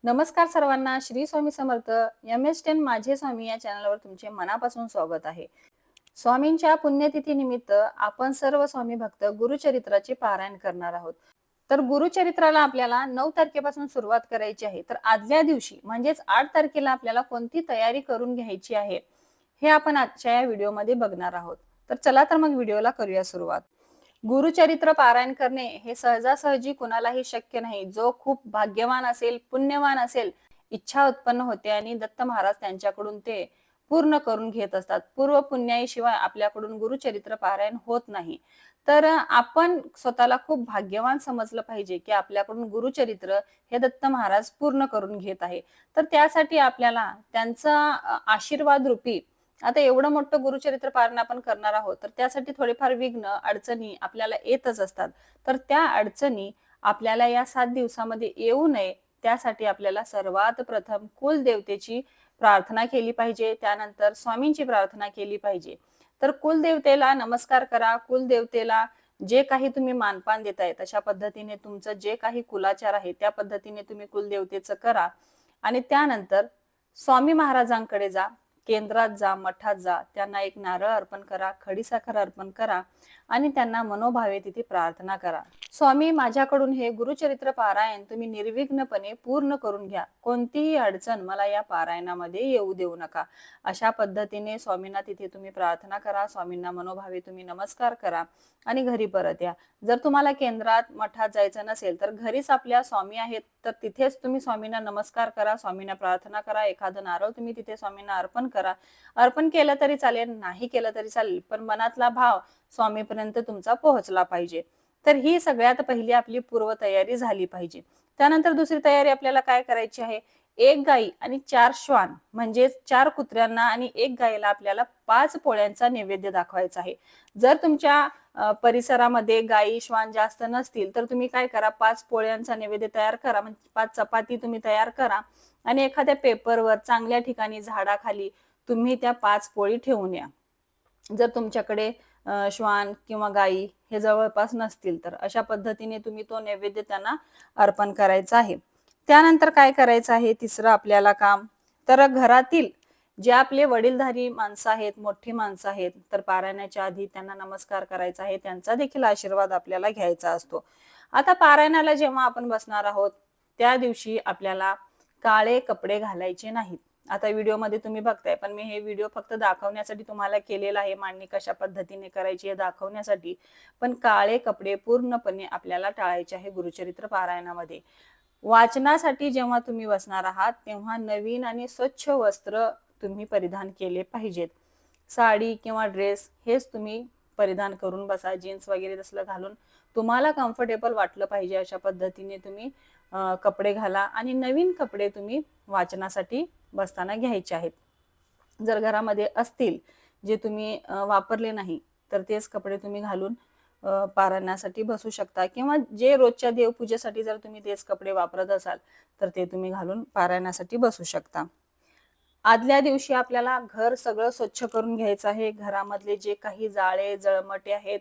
नमस्कार सर्वांना. श्री स्वामी समर्थ. MS10 माझे स्वामी या चॅनलवर तुमचे मनापासून स्वागत आहे. स्वामींच्या पुण्यतिथी निमित्त आपण सर्व स्वामी भक्त गुरुचरित्राचे पारायण करणार आहोत. तर गुरुचरित्राला आपल्याला 9 तारखेपासून सुरुवात करायची आहे. तर आदल्या दिवशी म्हणजेच 8 तारखेला आपल्याला कोणती तयारी करून घ्यायची आहे, हे आपण आजच्या या व्हिडिओमध्ये बघणार आहोत. तर चला तर मग व्हिडिओला करूया सुरुवात. गुरुचरित्र पारायण करणे हे सहजासहजी कुणालाही शक्य नाही. जो खूप भाग्यवान असेल, पुण्यवान असेल, इच्छा उत्पन्न होते आणि दत्त महाराज त्यांच्याकडून ते पूर्ण करून घेत असतात. पूर्व पुण्याईशिवाय आपल्याकडून गुरुचरित्र पारायण होत नाही. तर आपण स्वतःला खूप भाग्यवान समजलं पाहिजे, की आपल्याकडून गुरुचरित्र हे दत्त महाराज पूर्ण करून घेत आहे. तर त्यासाठी आपल्याला त्यांचा आशीर्वाद रूपी आता एवढं मोठं गुरुचरित्र पारायण आपण करणार आहोत, तर त्यासाठी थोडेफार विघ्न, अडचणी आपल्याला येतच असतात. तर त्या अडचणी आपल्याला या 7 दिवसामध्ये येऊ नये, त्यासाठी आपल्याला सर्वात प्रथम कुलदेवतेची प्रार्थना केली पाहिजे. त्यानंतर स्वामींची प्रार्थना केली पाहिजे. तर कुलदेवतेला नमस्कार करा. कुलदेवतेला जे काही तुम्ही मानपान देताय, तशा पद्धतीने तुमचं जे काही कुलाचार आहे, त्या पद्धतीने तुम्ही कुलदेवतेचं करा. आणि त्यानंतर स्वामी महाराजांकडे जा. केंद्रात जा, मठात जा, त्यांना एक नारळ अर्पण करा, खडीसाखर अर्पण करा आणि त्यांना मनोभावे तिथे प्रार्थना करा. स्वामी, माझ्याकडून हे गुरुचरित्र पारायण तुम्ही निर्विघ्नपणे पूर्ण करून घ्या. कोणतीही अडचण मला या पारायणामध्ये येऊ देऊ नका. अशा पद्धतीने स्वामींना तिथे तुम्ही प्रार्थना करा, स्वामींना मनोभावे तुम्ही नमस्कार करा आणि घरी परत या. जर तुम्हाला केंद्रात, मठात जायचं नसेल, तर घरीच आपल्या स्वामी आहेत, तर तिथेच तुम्ही स्वामींना नमस्कार करा, स्वामींना प्रार्थना करा. एखादं नारळ तुम्ही तिथे स्वामींना अर्पण करा. अर्पण केलं तरी चालेल, नाही केलं तरी चालेल, पण मनातला भाव स्वामीपर्यंत तुमचा पोहोचला पाहिजे. तर ही सगळ्यात पहिली आपली पूर्वतयारी झाली पाहिजे. त्यानंतर दुसरी तयारी आपल्याला काय करायची आहे? 1 गाई आणि 4 श्वान म्हणजे 4 कुत्र्यांना आणि 1 गाईला आपल्याला 5 पोळ्यांचा नैवेद्य दाखवायचा आहे. जर तुमच्या परिसरामध्ये गाई, श्वान जास्त नसतील, तर तुम्ही काय करा, 5 पोळ्यांचा नैवेद्य तयार करा. म्हणजे 5 चपाती तुम्ही तयार करा आणि एखाद्या पेपरवर चांगल्या ठिकाणी झाडाखाली तुम्ही त्या 5 पोळी ठेवून या. जर तुमच्याकडे श्वान किंवा गाई हे जवळपास नसतील, तर अशा पद्धतीने तुम्ही तो नैवेद्य त्यांना अर्पण करायचा आहे. त्यानंतर काय करायचं आहे तिसरं आपल्याला काम, तर घरातील जे आपले वडीलधारी माणसं आहेत, मोठी माणसं आहेत, तर पारायणाच्या आधी त्यांना नमस्कार करायचा आहे. त्यांचा देखील आशीर्वाद आपल्याला घ्यायचा असतो. आता पारायणाला जेव्हा आपण बसणार आहोत, त्या दिवशी आपल्याला काळे कपडे घालायचे नाहीत. आता व्हिडिओमध्ये तुम्ही बघताय, पण मी हे व्हिडिओ फक्त दाखवण्यासाठी तुम्हाला केलेला आहे. मांडणी कशा पद्धतीने करायची हे दाखवण्यासाठी. पण काळे कपडे पूर्णपणे आपल्याला टाळायचे आहे गुरुचरित्र पारायणामध्ये. वाचनासाठी जेव्हा तुम्ही बसणार आहात, तेव्हा नवीन आणि स्वच्छ वस्त्र तुम्ही परिधान केले पाहिजेत. साडी किंवा ड्रेस हेच तुम्ही परिधान करून बसा. जीन्स वगैरे तसलं घालून तुम्हाला कम्फर्टेबल वाटलं पाहिजे, अशा पद्धतीने तुम्ही कपडे घाला आणि नवीन कपडे तुम्ही वाचनासाठी बसताना घ्यायचे आहेत. जर घरामध्ये असतील जे तुम्ही वापरले नाही, तर तेच कपडे तुम्ही घालून पारायणासाठी बसू शकता किंवा जे रोजच्या देवपूजेसाठी जर तुम्ही तेच कपडे वापरत असाल, तर ते तुम्ही घालून पारायणासाठी बसू शकता. आदल्या दिवशी आपल्याला घर सगळं स्वच्छ करून घ्यायचं आहे. घरामधले जे काही जाळे, जळमटे आहेत,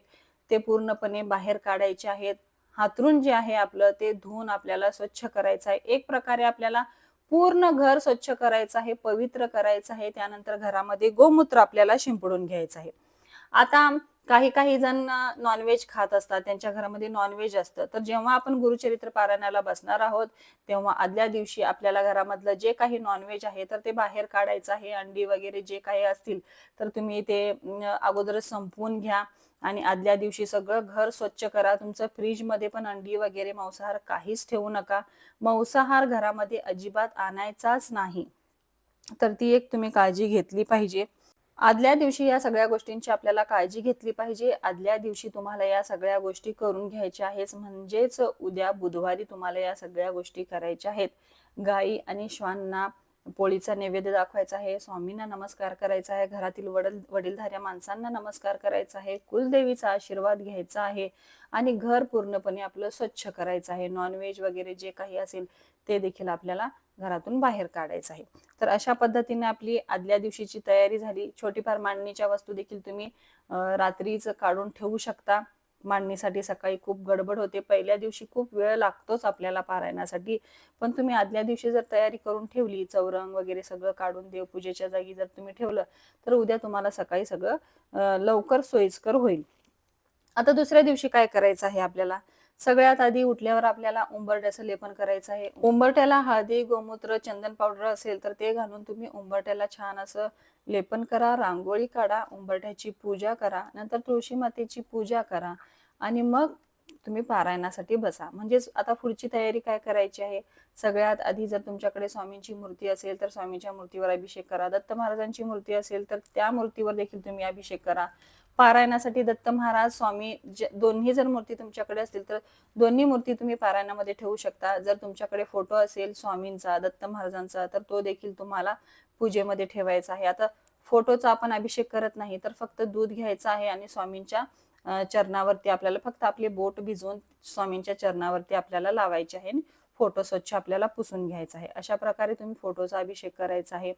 ते पूर्णपणे बाहेर काढायचे आहेत. हातरून जे आहे आपलं ते धुवून आपल्याला स्वच्छ करायचं आहे. एक प्रकारे आपल्याला पूर्ण घर स्वच्छ करायचं आहे, पवित्र करायचं आहे. त्यानंतर घरामध्ये गोमूत्र आपल्याला शिंपडून घ्यायचं आहे. आता काही काही जण नॉनव्हेज खात असतात, त्यांच्या घरामध्ये नॉनव्हेज असतं. तर जेव्हा आपण गुरुचरित्र पारायणाला बसणार आहोत, तेव्हा आदल्या दिवशी आपल्याला घरामधलं जे काही नॉनव्हेज आहे, तर ते बाहेर काढायचं आहे. अंडी वगैरे जे काही असतील, तर तुम्ही ते अगोदरच संपवून घ्या आणि आदल्या दिवशी सगळं घर स्वच्छ करा. तुमचं फ्रीजमध्ये पण अंडी वगैरे मांसाहार काहीच ठेवू नका. मांसाहार घरामध्ये अजिबात आणायचाच नाही. तर ती एक तुम्ही काळजी घेतली पाहिजे. आदल्या दिवशी या सगळ्या गोष्टींची आपल्याला काळजी घेतली पाहिजे. आदल्या दिवशी तुम्हाला या सगळ्या गोष्टी करून घ्यायच्या आहेत. म्हणजेच उद्या बुधवारी तुम्हाला या सगळ्या गोष्टी करायच्या आहेत. गाई आणि श्वानांना पोळीचा नैवेद्य दाखवायचा आहे. स्वामींना नमस्कार करायचा आहे. घरातील वडीलधाऱ्या माणसांना नमस्कार करायचा आहे. कुलदेवीचा आशीर्वाद घ्यायचा आहे आणि घर पूर्णपणे आपलं स्वच्छ करायचं आहे. नॉनव्हेज वगैरे जे काही असेल ते देखील आपल्याला घरातून बाहेर काढायचं आहे. तर अशा पद्धतीने आपली आदल्या दिवशीची तयारी झाली. छोटीफार मांडणीच्या वस्तू देखील तुम्ही रात्रीच काढून ठेवू शकता. मांडणीसाठी सकाळी खूप गडबड होते. पहिल्या दिवशी खूप वेळ लागतोच आपल्याला पारायणासाठी. पण तुम्ही आदल्या दिवशी जर तयारी करून ठेवली, चौरंग वगैरे सगळं काढून देवपूजेच्या जागी जर तुम्ही ठेवलं, तर उद्या तुम्हाला सकाळी सगळं लवकर सोयीस्कर होईल. आता दुसऱ्या दिवशी काय करायचं आहे आपल्याला? सगळ्यात आधी उठल्यावर आपल्याला उंबरठ्याचं लेपन करायचं आहे. उंबरठ्याला हळदी, गोमूत्र, चंदन पावडर असेल तर ते घालून तुम्ही उंबरठ्याला छान असं लेपन करा, रांगोळी काढा, उंबरठ्याची पूजा करा, नंतर तुळशी मातेची पूजा करा आणि मग तुम्ही पारायणासाठी बसा. म्हणजेच आता पुढची तयारी काय करायची आहे? सगळ्यात आधी जर तुमच्याकडे स्वामींची मूर्ती असेल तर स्वामींच्या मूर्तीवर अभिषेक करा. दत्त महाराजांची मूर्ती असेल तर त्या मूर्तीवर देखील तुम्ही अभिषेक करा. पारायणासाठी दत्त महाराज, स्वामी दोन्ही जर मूर्ती तुमच्याकडे असतील तर दोन्ही मूर्ती तुम्ही पारायणामध्ये ठेवू शकता. जर तुमच्याकडे फोटो असेल स्वामींचा, दत्त महाराजांचा, तर तो देखील तुम्हाला पूजेमध्ये ठेवायचा आहे. आता फोटोचा आपण अभिषेक करत नाही, तर फक्त दूध घ्यायचं आहे आणि स्वामींच्या चरणावरती आपल्याला फक्त आपले बोट भिजवून स्वामींच्या चरणावरती आपल्याला लावायचे आहे. फोटो स्वच्छ आपल्याला पुसून घ्यायचा आहे. अशा प्रकारे तुम्ही फोटोचा अभिषेक करायचा आहे.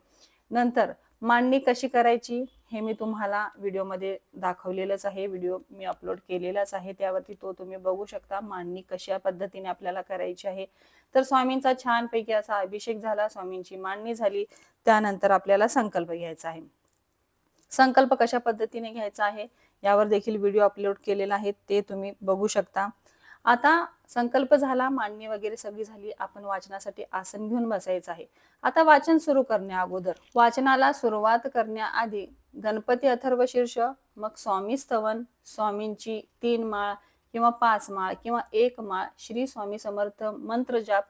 नंतर मांडणी कशी करायची हे मी तुम्हाला व्हिडिओमध्ये दाखवलेलंच आहे. व्हिडिओ मी अपलोड केलेलाच आहे, त्यावरती तो तुम्ही बघू शकता. मांडणी कशा पद्धतीने आपल्याला करायची आहे. तर स्वामींचा छानपैकी असा अभिषेक झाला, स्वामींची मांडणी झाली, त्यानंतर आपल्याला संकल्प घ्यायचा आहे. संकल्प कशा पद्धतीने घ्यायचा आहे यावर देखील व्हिडिओ अपलोड केलेला आहे, ते तुम्ही बघू शकता. आता संकल्प झाला, मांडणी वगैरे सगळी झाली, आपण वाचनासाठी आसन घेऊन बसायचं आहे. आता वाचन सुरू करण्या अगोदर, वाचनाला सुरुवात करण्याआधी गणपती अथर्वशीर्ष, मग स्वामी स्तवन, स्वामींची 3 माळ किंवा 5 माळ किंवा 1 माळ, श्री स्वामी समर्थ मंत्र जाप,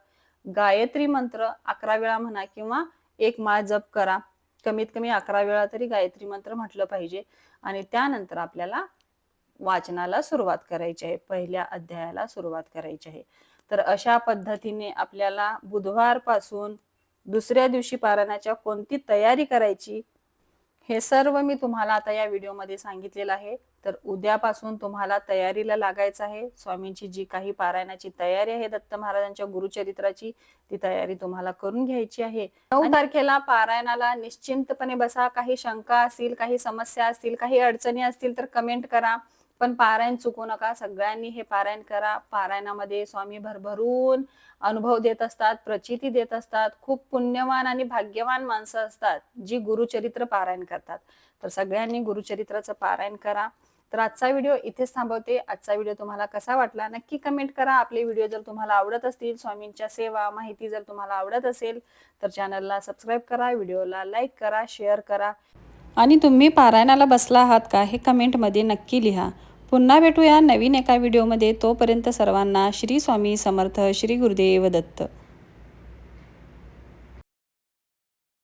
गायत्री मंत्र 11 वेळा म्हणा किंवा 1 माळ जप करा. कमीत कमी 11 वेळा तरी गायत्री मंत्र म्हटलं पाहिजे. आणि त्यानंतर आपल्याला वाचनाला सुरुवात करायची आहे, पहिल्या अध्यायाला सुरुवात करायची आहे. तर अशा पद्धतीने आपल्याला बुधवारपासून दुसऱ्या दिवशी पारायणाच्या कोणती तयारी करायची हे सर्व मी तुम्हाला आता या व्हिडिओमध्ये सांगितलेलं आहे. तर उद्यापासून तुम्हाला तयारीला लागायचं आहे. स्वामींची जी काही पारायणाची तयारी आहे दत्त महाराजांच्या गुरुचरित्राची, ती तयारी तुम्हाला करून घ्यायची आहे. 9 तारखेला पारायणाला निश्चिंतपणे बसा. काही शंका असतील, काही समस्या असतील, काही अडचणी असतील तर कमेंट करा. पण पारायण चुकू नका. सगळ्यांनी हे पारायण करा. पारायणामध्ये स्वामी भरभरून अनुभव देत असतात, प्रचिती देत असतात. खूप पुण्यवान आणि भाग्यवान माणसं असतात जी गुरुचरित्र पारायण करतात. तर सगळ्यांनी गुरुचरित्राचं पारायण करा. तर आजचा व्हिडिओ इथेच थांबवते. आजचा व्हिडिओ तुम्हाला कसा वाटला नक्की कमेंट करा. आपले व्हिडिओ जर तुम्हाला आवडत असतील, स्वामींच्या सेवा माहिती जर तुम्हाला आवडत असेल तर चॅनलला सबस्क्राईब करा, व्हिडिओला लाईक करा, शेअर करा. आणि तुम्ही पारायणाला बसला आहात का हे कमेंटमध्ये नक्की लिहा. पुन्हा भेटूया नवीन एका व्हिडिओमध्ये. तोपर्यंत सर्वांना श्री स्वामी समर्थ, श्री गुरुदेव दत्त.